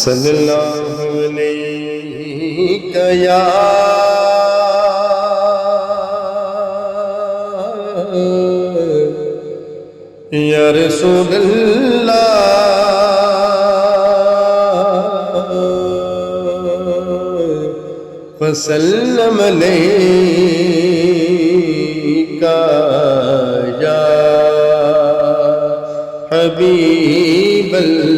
صلی اللہ علیہ یا رسول اللہ وسلم علیکہ یا حبیب اللہ۔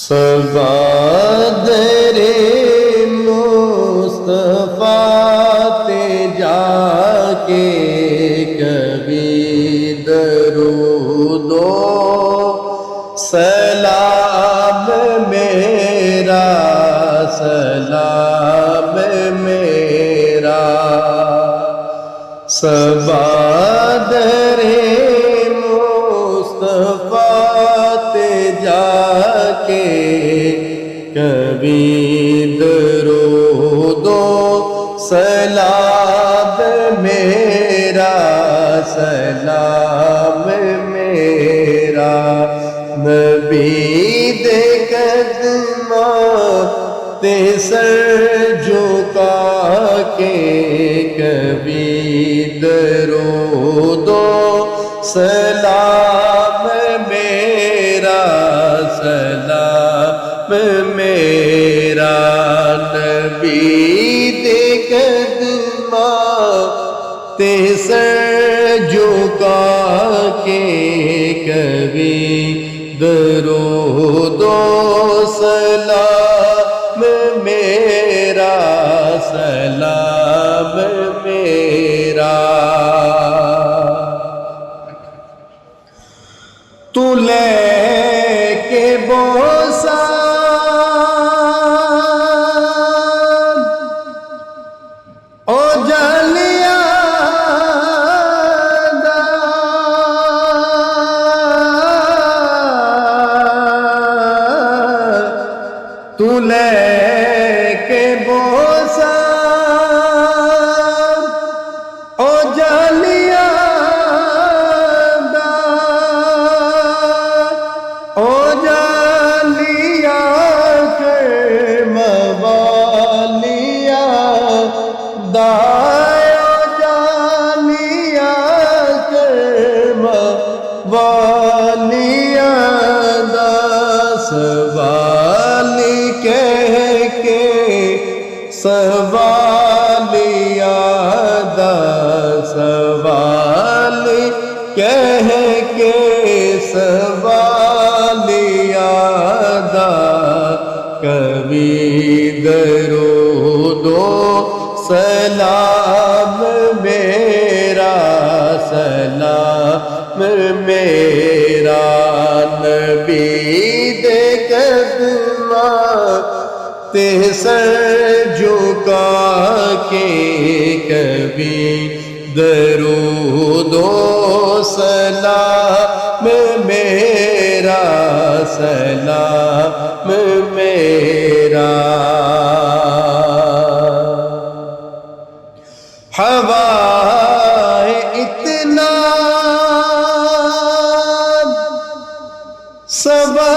صبادر مصطفیٰ تے جا کے کبھی درود و سلام میرا، سلام میرا۔ صبادر مصطفیٰ تے جا کے کبھی درود و سلام میرا، سلام میرا۔ نبی دے قدماں تے سر جھکا کے کبھی درود و سلام میرا، سلام میرا۔ نبی دے قدماں تے سر جھکا کے کبھی درود و سلام میرا، سلام میرا۔ تو لے کے بوسہ او جلیا دا، تو لے کے بوسہ او جلیا دا، او جلیا کے موالیا دا، او جلیا کے موالیا دا۔ سوالی کہہ کے سوالیا دا، سوالی کہہ کے سوالیا دا۔ کبھی درود و سلام میرا، سلام میرا۔ نبی دے قدماں تے سر جھکا کے کبھی درود و سلام میرا، سلام میرا۔ ہوائے اتنا صبا